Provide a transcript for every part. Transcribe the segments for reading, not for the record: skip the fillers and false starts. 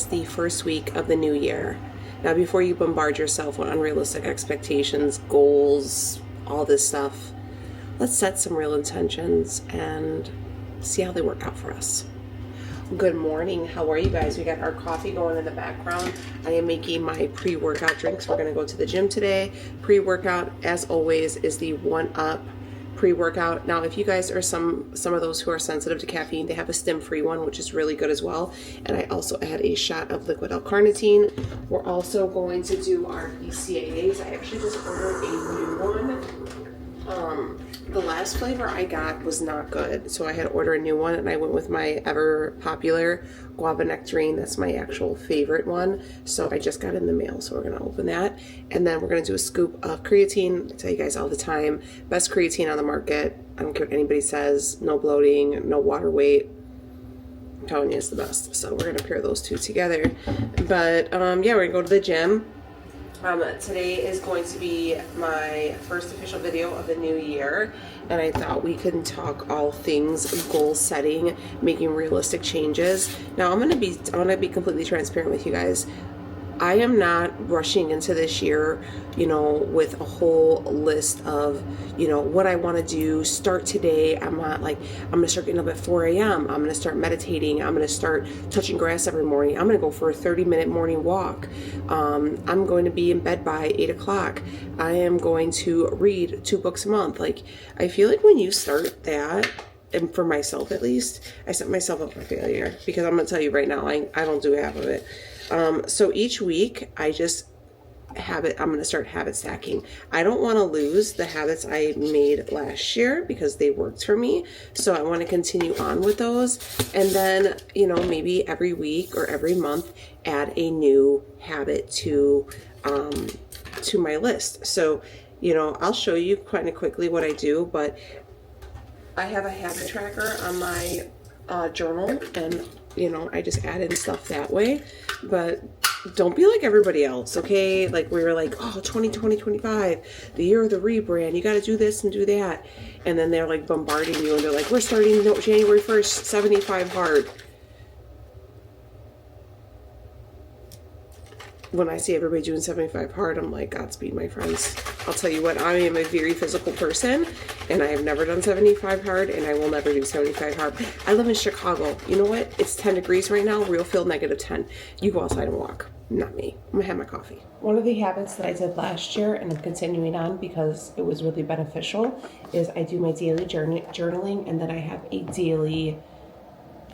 the first week of the new year. Now, before you bombard yourself with unrealistic expectations, goals, all this stuff, let's set some real intentions and see how they work out for us. Good morning. How are you guys? We got our coffee going in the background. I am making my pre-workout drinks. We're going to go to the gym today. Pre-workout, as always, is the 1UP pre-workout. Now, if you guys are some of those who are sensitive to caffeine, they have a stim-free one, which is really good as well. And I also add a shot of liquid L-CARNITINE. We're also going to do our BCAAs. I actually just ordered a new one. The last flavor I got was not good, so I had to order a new one, and I went with my ever popular guava nectarine. That's my actual favorite one, so I just got it in the mail, so we're gonna open that, and then we're gonna do a scoop of creatine. I tell you guys all the time, best creatine on the market. I don't care what anybody says, no bloating, no water weight. I'm telling you, it's the best. So we're gonna pair those two together. But yeah, we're gonna go to the gym. Today is going to be my first official video of the new year, and I thought we could talk all things goal setting, making realistic changes. Now I'm gonna be completely transparent with you guys. I am not rushing into this year, with a whole list of, what I want to do. Start today. I'm not like, I'm going to start getting up at 4 a.m. I'm going to start meditating. I'm going to start touching grass every morning. I'm going to go for a 30-minute morning walk. I'm going to be in bed by 8 o'clock. I am going to read 2 books a month. Like, I feel like when you start that, and for myself at least, I set myself up for failure, because I'm going to tell you right now, I don't do half of it. So each week I'm going to start habit stacking. I don't want to lose the habits I made last year because they worked for me. So I want to continue on with those. And then, maybe every week or every month, add a new habit to my list. So, I'll show you kind of quickly what I do, but I have a habit tracker on my journal, and I just add in stuff that way. But don't be like everybody else, okay? Like, we were like, oh, 2025, the year of the rebrand, you got to do this and do that. And then they're like bombarding you, and they're like, we're starting January 1st, 75 hard. When I see everybody doing 75 hard, I'm like, Godspeed, my friends. I'll tell you what, I am a very physical person, and I have never done 75 hard, and I will never do 75 hard. I live in Chicago. You know what? It's 10 degrees right now, real feel -10. You go outside and walk. Not me. I'm gonna have my coffee. One of the habits that I did last year, and I'm continuing on because it was really beneficial, is I do my daily journaling, and then I have a daily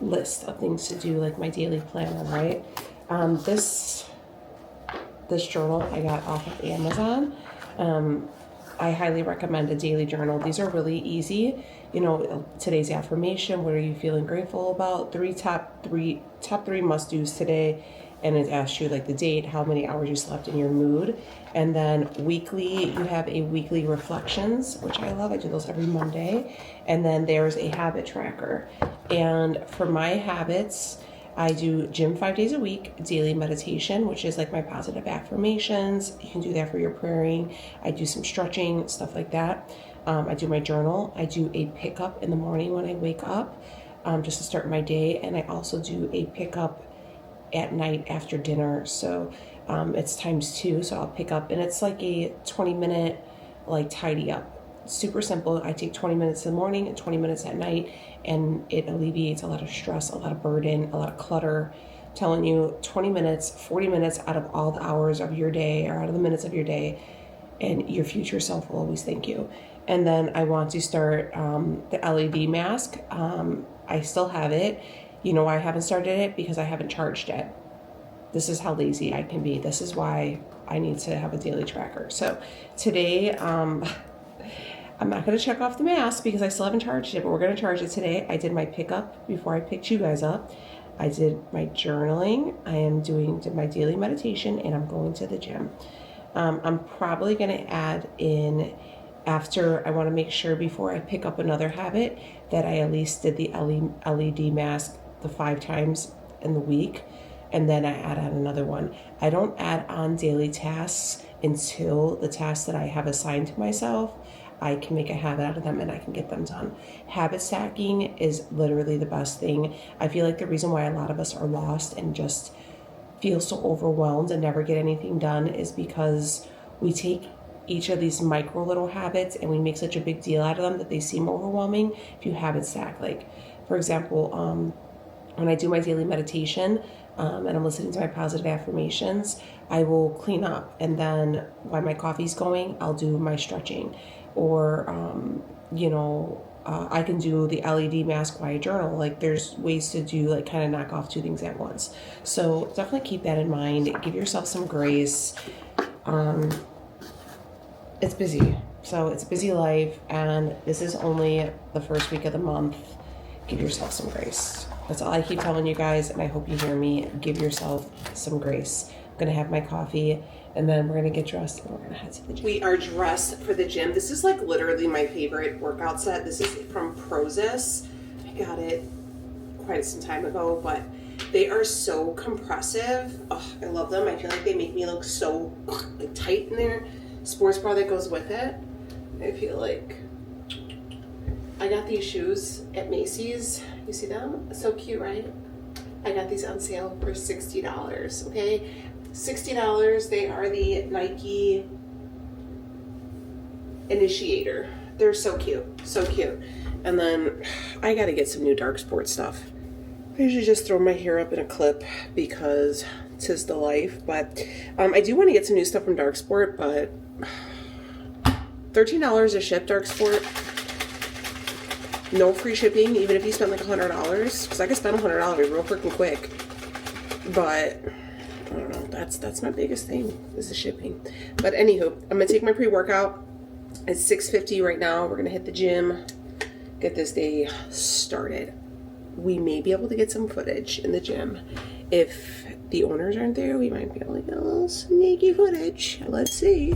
list of things to do, like my daily planner, right? This journal I got off of Amazon. I highly recommend a daily journal. These are really easy. Today's affirmation, what are you feeling grateful about? Top three must-dos today. And it asks you like the date, how many hours you slept, in your mood. And then weekly, you have a weekly reflections, which I love. I do those every Monday. And then there's a habit tracker. And for my habits, I do gym 5 days a week, daily meditation, which is like my positive affirmations. You can do that for your praying. I do some stretching, stuff like that. I do my journal. I do a pickup in the morning when I wake up, just to start my day. And I also do a pickup at night after dinner. So it's ×2. So I'll pick up, and it's like a 20-minute like tidy up. Super simple. I take 20 minutes in the morning and 20 minutes at night, and it alleviates a lot of stress, a lot of burden, a lot of clutter. I'm telling you, 20 minutes, 40 minutes out of all the hours of your day, or out of the minutes of your day, and your future self will always thank you. And then I want to start the LED mask. I still have it. I haven't started it because I haven't charged it. This is how lazy I can be. This is why I need to have a daily tracker. So today, I'm not going to check off the mask because I still haven't charged it, but we're going to charge it today. I did my pickup before I picked you guys up. I did my journaling. I am doing my daily meditation, and I'm going to the gym. I'm probably going to add in, after, I want to make sure before I pick up another habit that I at least did the LED mask the 5 times in the week, and then I add on another one. I don't add on daily tasks until the tasks that I have assigned to myself, I can make a habit out of them and I can get them done. Habit stacking is literally the best thing. I feel like the reason why a lot of us are lost and just feel so overwhelmed and never get anything done is because we take each of these micro little habits and we make such a big deal out of them that they seem overwhelming if you habit stack. Like, for example, when I do my daily meditation and I'm listening to my positive affirmations, I will clean up, and then while my coffee's going, I'll do my stretching. Or, I can do the LED mask while I journal. Like, there's ways to do, like, kind of knock off two things at once. So definitely keep that in mind. Give yourself some grace. It's busy. So it's a busy life, and this is only the first week of the month. Give yourself some grace. That's all I keep telling you guys, and I hope you hear me. Give yourself some grace. I'm going to have my coffee, and then we're going to get dressed, and we're going to head to the gym. We are dressed for the gym. This is like literally my favorite workout set. This is from PREWORKOUT. I got it quite some time ago, but they are so compressive. Oh, I love them. I feel like they make me look so like tight in there. Sports bra that goes with it. I feel like I got these shoes at Macy's. You see them? So cute, right? I got these on sale for $60, okay? $60. They are the Nike Initiator. They're so cute, so cute. And then I gotta get some new dark sport stuff. I usually just throw my hair up in a clip because 'tis the life. But I do want to get some new stuff from Dark Sport, but $13 to ship Dark Sport. No free shipping, even if you spend like $100, because I could spend $100 real freaking quick. But I don't know. That's my biggest thing is the shipping. But anywho, I'm gonna take my pre-workout. It's 6:50 right now. We're gonna hit the gym, get this day started. We may be able to get some footage in the gym. If the owners aren't there, we might be able to get a little sneaky footage. Let's see.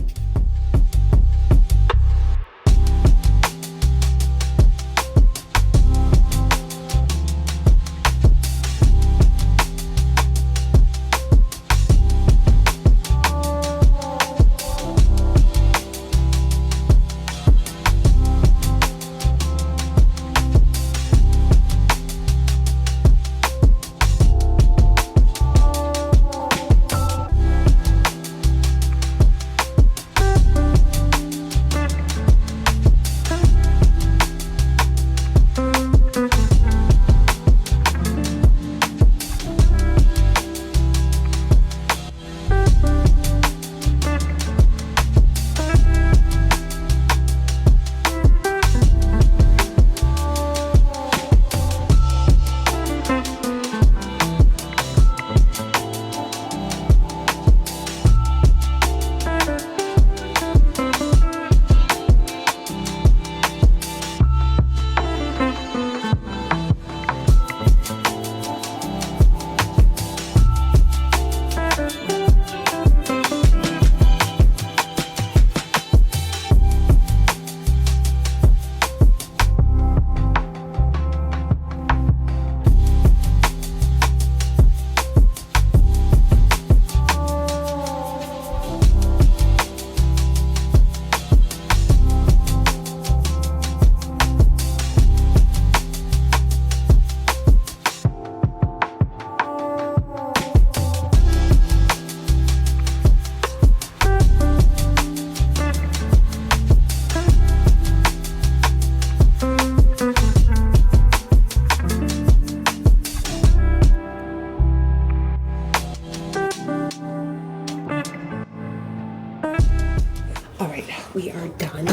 We are done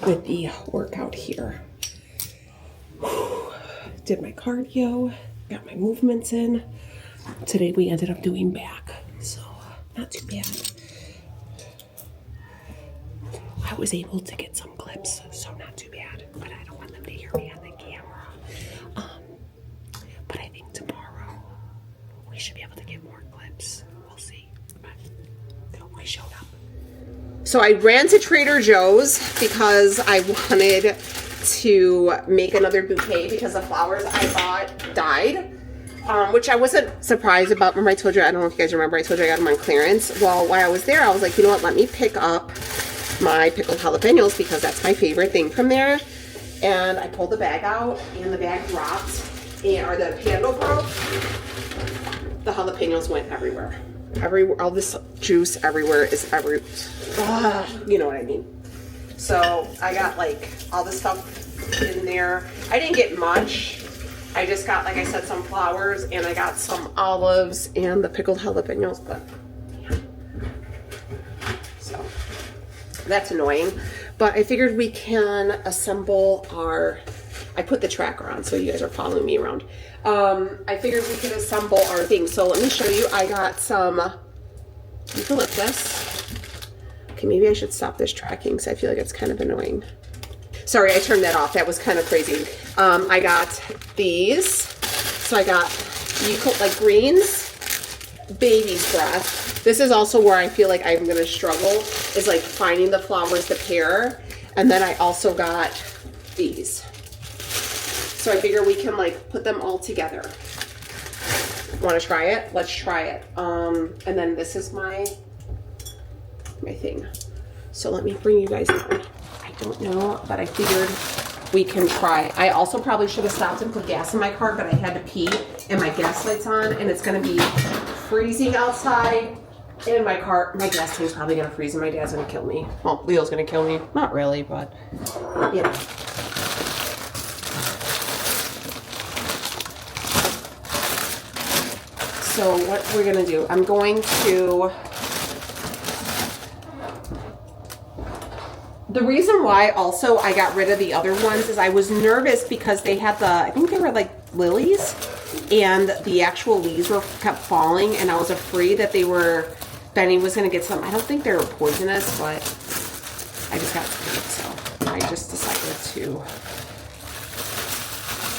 with the workout here. Did my cardio, got my movements in. Today we ended up doing back, so not too bad. I was able to get some clips, so not too bad, but I don't want them to hear me on the camera. But I think tomorrow we should be able to get more clips. We'll see, but I showed up. So I ran to Trader Joe's because I wanted to make another bouquet because the flowers I bought died, which I wasn't surprised about. Remember I told you, I don't know if you guys remember, I told you I got them on clearance. Well, while I was there, I was like, you know what, let me pick up my pickled jalapenos because that's my favorite thing from there. And I pulled the bag out and the bag dropped, or the handle broke. The jalapenos went everywhere. all this juice everywhere is you know what I mean. So I got like all this stuff in there. I didn't get much. I just got, like I said, some flowers, and I got some olives and the pickled jalapenos, but yeah. So that's annoying. But I figured we can assemble our, I put the tracker on so you guys are following me around. I figured we could assemble our thing. So let me show you. I got some eucalyptus. Okay, maybe I should stop this tracking because I feel like it's kind of annoying. Sorry, I turned that off. That was kind of crazy. I got these. So I got like greens, baby's breath. This is also where I feel like I'm going to struggle, is like finding the flowers to pair. And then I also got these. So I figure we can like put them all together. Want to try it? Let's try it. And then this is my thing. So let me bring you guys down. I don't know, but I figured we can try. I also probably should have stopped and put gas in my car, but I had to pee and my gas light's on and it's gonna be freezing outside in my car. My gas tank's probably gonna freeze and my dad's gonna kill me. Well, Leo's gonna kill me. Not really, but you know. So what we're gonna do, I'm going to, the reason why also I got rid of the other ones is I was nervous because they had I think they were like lilies, and the actual leaves kept falling, and I was afraid that Benny was gonna get some. I don't think they were poisonous, but I just got scared, so I just decided to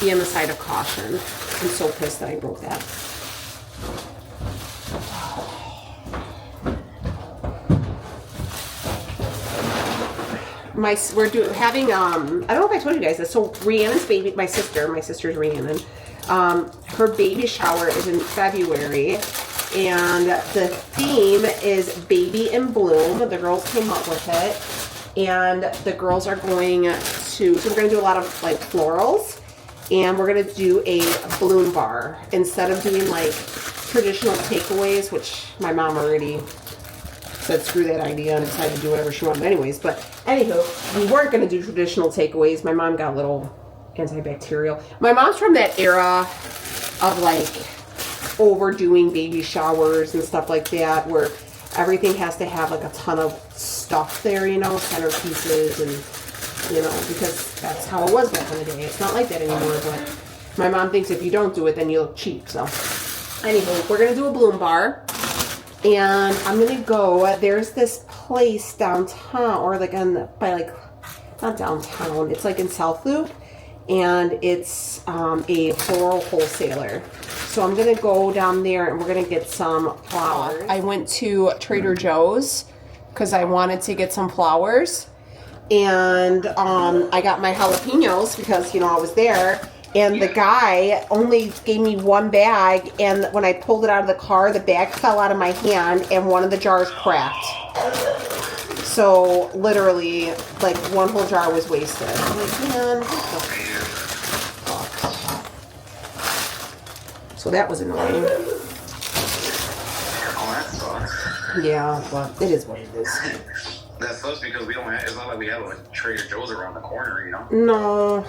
be on the side of caution. I'm so pissed that I broke that. We're having, I don't know if I told you guys this. So Rhiannon's baby, my sister's Rhiannon. Her baby shower is in February, and the theme is Baby in Bloom. The girls came up with it, and the girls are going to, so we're going to do a lot of like florals, and we're going to do a balloon bar instead of doing like traditional takeaways, which my mom already said screw that idea and decided to do whatever she wanted anyways. But anywho, we weren't going to do traditional takeaways. My mom got a little antibacterial. My mom's from that era of like overdoing baby showers and stuff like that, where everything has to have like a ton of stuff there, you know, centerpieces, and you know, because that's how it was back in the day. It's not like that anymore, but my mom thinks if you don't do it, then you look cheap. So anywho, we're going to do a balloon bar. And I'm gonna go, there's this place downtown, or like by like, not downtown, it's like in South Loop, and it's a floral wholesaler. So I'm gonna go down there and we're gonna get some flowers. I went to Trader Joe's because I wanted to get some flowers, and I got my jalapenos because, you know, I was there. And the guy only gave me one bag, and when I pulled it out of the car, the bag fell out of my hand, and one of the jars cracked. So, literally, like, one whole jar was wasted. I'm like, man, what the fuck? So that was annoying. Oh, that sucks. Yeah, but it is what it is. That sucks because we don't have, it's not like we have a Trader Joe's around the corner, you know? No.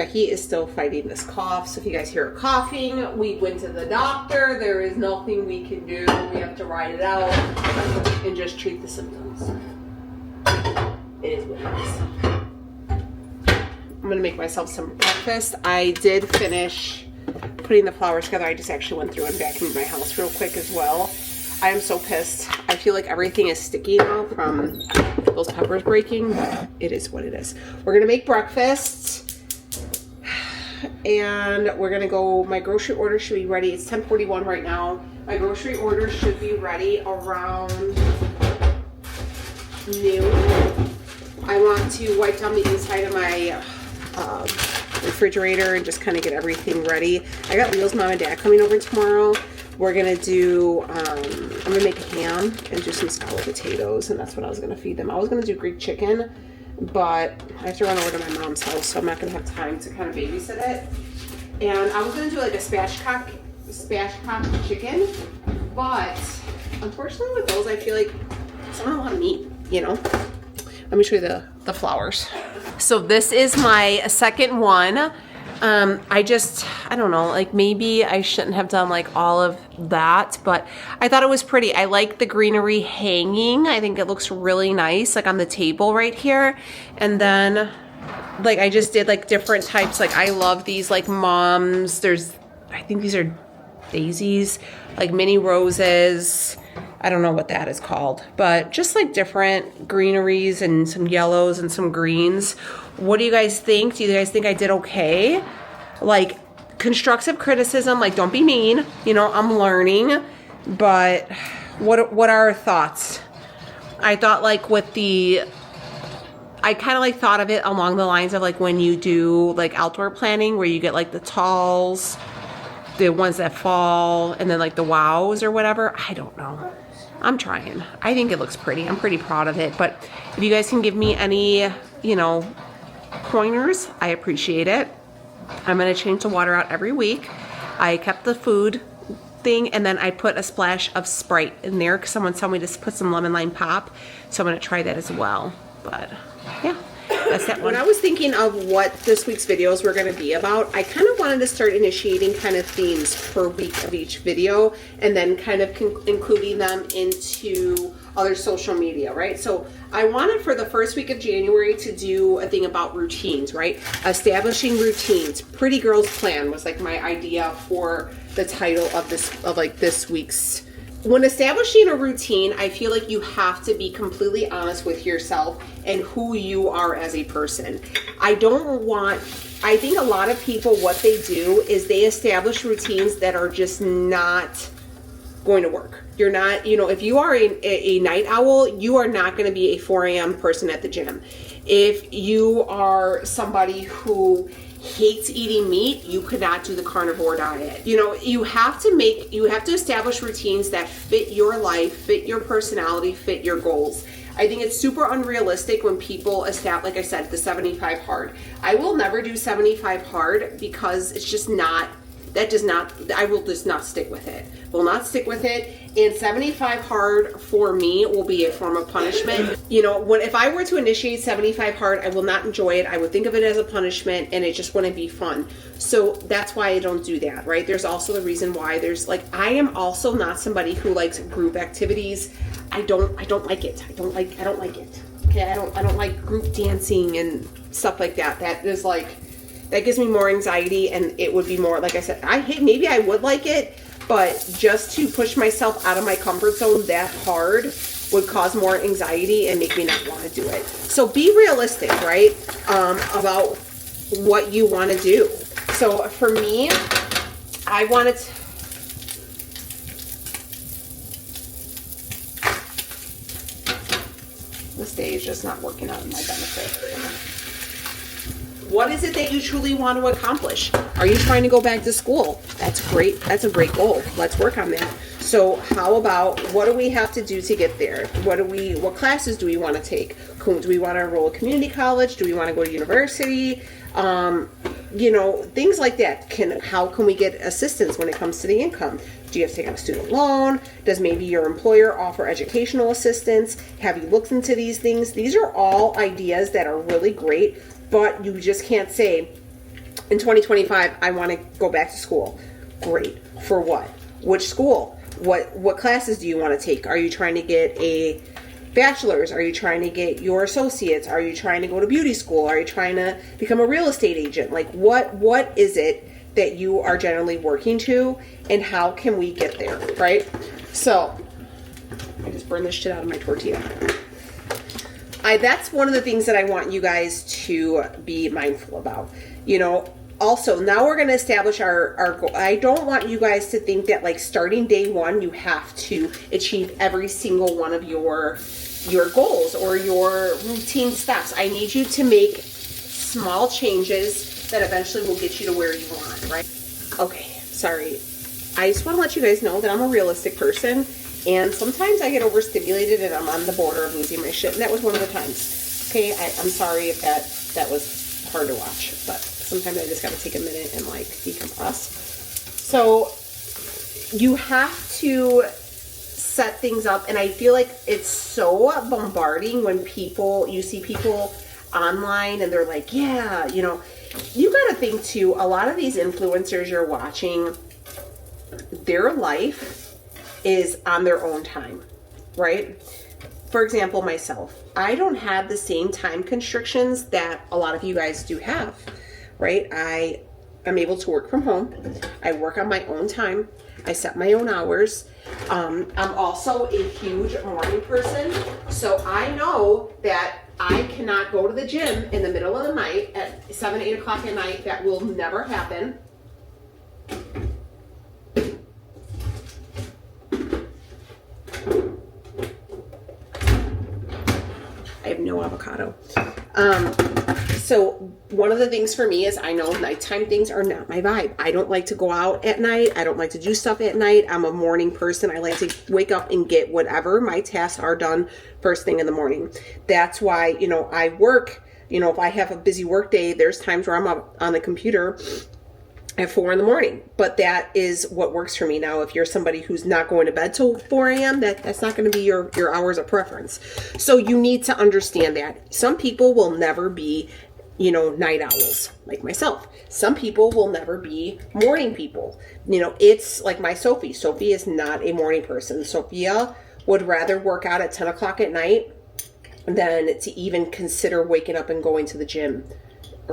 Becky is still fighting this cough, so if you guys hear her coughing, we went to the doctor. There is nothing we can do. We have to ride it out and just treat the symptoms. It is what it is. I'm gonna make myself some breakfast. I did finish putting the flowers together. I just actually went through and vacuumed my house real quick as well. I am so pissed. I feel like everything is sticky now from those peppers breaking, but it is what it is. We're gonna make breakfast and we're gonna go, my grocery order should be ready. It's 10:41 right now. My grocery order should be ready around noon. I want to wipe down the inside of my refrigerator and just kind of get everything ready. I got Leo's mom and dad coming over tomorrow. We're gonna do, I'm gonna make a ham and do some scalloped potatoes, and that's what I was gonna feed them. I was gonna do Greek chicken, but I have to run over to my mom's house, so I'm not gonna have time to kind of babysit it. And I was gonna do like a spatchcock chicken, but unfortunately with those, I feel like it's not a lot of meat, you know? Let me show you the flowers. So this is my second one. I don't know, like maybe I shouldn't have done like all of that, but I thought it was pretty. I like the greenery hanging. I think it looks really nice, like on the table right here. And then like I just did like different types. Like I love these like moms. I think these are daisies, like mini roses. I don't know what that is called, but just like different greeneries and some yellows and some greens. What do you guys think? Do you guys think I did okay? Like constructive criticism, like don't be mean, you know, I'm learning, but what are our thoughts? I thought like I kind of like thought of it along the lines of like when you do like outdoor planning where you get like the talls, the ones that fall, and then like the wows or whatever. I don't know. I'm trying. I think it looks pretty. I'm pretty proud of it. But if you guys can give me any, you know, pointers, I appreciate it. I'm going to change the water out every week. I kept the food thing, and then I put a splash of Sprite in there because someone told me to put some lemon lime pop. So I'm going to try that as well. But yeah. That's that one. When I was thinking of what this week's videos were going to be about, I kind of wanted to start initiating kind of themes per week of each video and then kind of including them into other social media, right? So I wanted for the first week of January to do a thing about routines, right? Establishing routines. Pretty Girls Plan was like my idea for the title of this week's. When establishing a routine, I feel like you have to be completely honest with yourself and who you are as a person. I think a lot of people, what they do is they establish routines that are just not going to work. You're not, you know, if you are a night owl, you are not going to be a 4 a.m. person at the gym. If you are somebody who hates eating meat, you could not do the carnivore diet. You know, you have to establish routines that fit your life, fit your personality, fit your goals. I think it's super unrealistic when people establish, like I said, the 75 hard. I will never do 75 hard because it's just not, I will just not stick with it. Will not stick with it. And 75 hard for me will be a form of punishment. You know, if I were to initiate 75 hard, I will not enjoy it. I would think of it as a punishment and it just wouldn't be fun. So that's why I don't do that, right? There's also the reason why I am also not somebody who likes group activities. I don't like it. I don't like it. Okay, I don't like group dancing and stuff like that. That gives me more anxiety, and it would be more, like I said, maybe I would like it, but just to push myself out of my comfort zone that hard would cause more anxiety and make me not want to do it. So be realistic, right, about what you want to do. So for me, I wanted to, this day is just not working out in my benefit. What is it that you truly want to accomplish? Are you trying to go back to school? That's great. That's a great goal. Let's work on that. So how about, what do we have to do to get there? What classes do we want to take? Do we want to enroll at community college? Do we want to go to university? You know, things like that. How can we get assistance when it comes to the income? Do you have to take out a student loan? Does maybe your employer offer educational assistance? Have you looked into these things? These are all ideas that are really great, but you just can't say, In 2025, I want to go back to school. Great. For what? Which school? What classes do you want to take? Are you trying to get a bachelor's? Are you trying to get your associates? Are you trying to go to beauty school? Are you trying to become a real estate agent? Like what is it that you are generally working to, and how can we get there, right? So I just burned this shit out of my tortilla. That's one of the things that I want you guys to be mindful about. You know, also, now we're going to establish our goal. I don't want you guys to think that like starting day one, you have to achieve every single one of your goals or your routine steps. I need you to make small changes that eventually will get you to where you want, right? Okay, sorry. I just want to let you guys know that I'm a realistic person, and sometimes I get overstimulated and I'm on the border of losing my shit, and that was one of the times. Okay, I'm sorry if that was hard to watch, but sometimes I just got to take a minute and like decompress. So you have to set things up, and I feel like it's so bombarding when you see people online and they're like, yeah, you know, you got to think too, a lot of these influencers you're watching, their life is on their own time, right? For example, myself, I don't have the same time constrictions that a lot of you guys do have, right? I am able to work from home. I work on my own time. I set my own hours. I'm also a huge morning person, so I know that I cannot go to the gym in the middle of the night at 7, 8 o'clock at night. That will never happen. I have no avocado. So one of the things for me is I know nighttime things are not my vibe. I don't like to go out at night. I don't like to do stuff at night. I'm a morning person. I like to wake up and get whatever my tasks are done first thing in the morning. That's why, you know, I work, you know, if I have a busy work day, there's times where I'm up on the computer at 4 in the morning, but that is what works for me. Now, if you're somebody who's not going to bed till 4 a.m., that's not going to be your hours of preference. So you need to understand that. Some people will never be, you know, night owls like myself. Some people will never be morning people. You know, it's like my Sophie. Sophie is not a morning person. Sophia would rather work out at 10 o'clock at night than to even consider waking up and going to the gym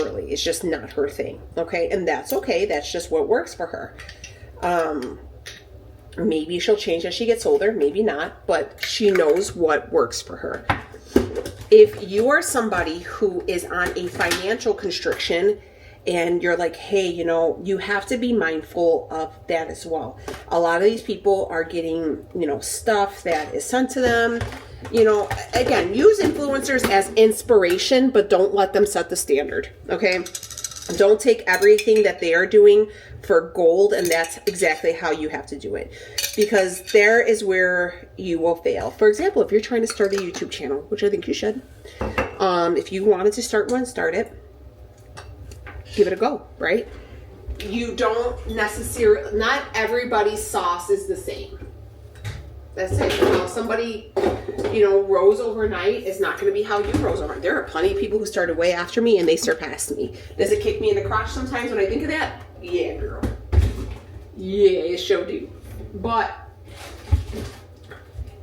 early. It's just not her thing. Okay. And that's okay. That's just what works for her. Maybe she'll change as she gets older, maybe not, but she knows what works for her. If you are somebody who is on a financial constriction and you're like, hey, you know, you have to be mindful of that as well. A lot of these people are getting, you know, stuff that is sent to them. You know, again, use influencers as inspiration, but don't let them set the standard, okay? Don't take everything that they are doing for gold, and that's exactly how you have to do it, because there is where you will fail. For example, if you're trying to start a YouTube channel, which I think you should, if you wanted to start one, start it. Give it a go, right? You don't necessarily, not everybody's sauce is the same. That's it. You know, somebody, you know, rose overnight is not going to be how you rose overnight. There are plenty of people who started way after me and they surpassed me. Does it kick me in the crotch sometimes when I think of that? Yeah, girl. Yeah, it sure do. But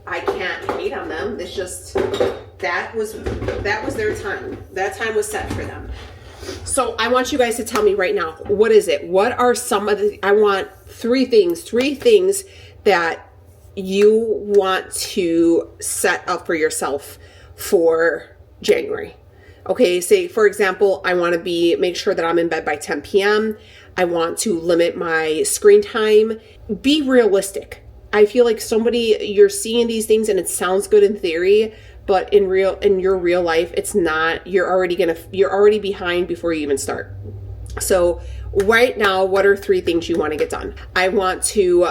I can't hate on them. It's just that was their time. That time was set for them. So I want you guys to tell me right now, what is it? What are some of the, I want three things that you want to set up for yourself for January. Okay, say for example, I want to make sure that I'm in bed by 10 p.m. I want to limit my screen time. Be realistic. I feel like you're seeing these things and it sounds good in theory, but in your real life, it's not. You're already behind before you even start. So right now, what are three things you want to get done? I want to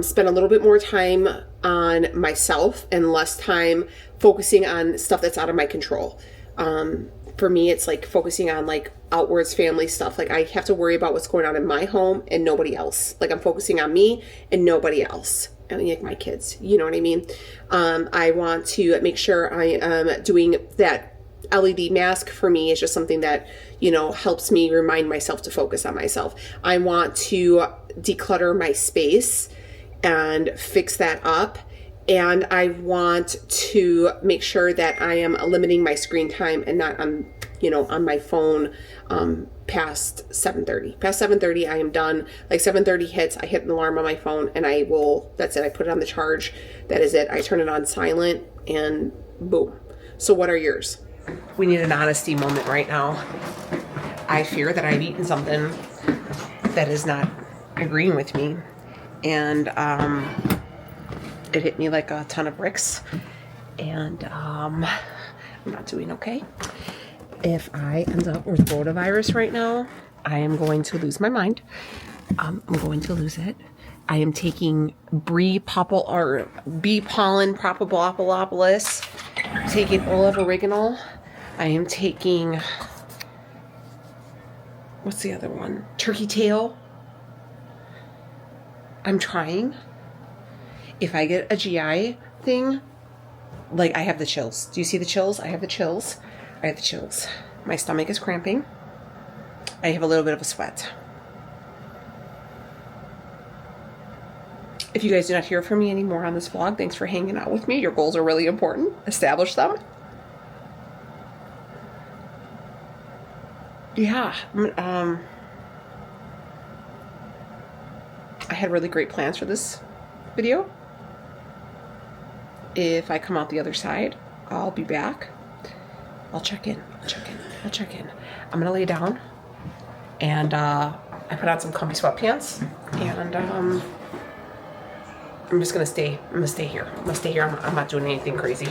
spend a little bit more time on myself and less time focusing on stuff that's out of my control. For me, it's like focusing on like outwards family stuff. Like I have to worry about what's going on in my home and nobody else. Like I'm focusing on me and nobody else. I mean, like my kids, you know what I mean? I want to make sure I am doing that LED mask for me is just something that, you know, helps me remind myself to focus on myself. I want to declutter my space and fix that up. And I want to make sure that I am limiting my screen time and not on, you know, on my phone past 7:30. Past 7:30, I am done. Like 7:30 hits, I hit an alarm on my phone and I will, that's it. I put it on the charge. That is it. I turn it on silent and boom. So what are yours? We need an honesty moment right now. I fear that I've eaten something that is not agreeing with me. And it hit me like a ton of bricks. And I'm not doing okay. If I end up with rotavirus right now, I am going to lose my mind. I'm going to lose it. I am taking bee pollen propagopoulos, taking olive oregano. I am taking, what's the other one? Turkey tail. I'm trying. If I get a GI thing, like I have the chills. Do you see the chills? I have the chills. I have the chills. My stomach is cramping. I have a little bit of a sweat. If you guys do not hear from me anymore on this vlog, thanks for hanging out with me. Your goals are really important. Establish them. Yeah. I had really great plans for this video. If I come out the other side, I'll be back. I'll check in. I'm gonna lay down and I put on some comfy sweatpants and I'm just gonna stay. I'm gonna stay here. I'm not doing anything crazy.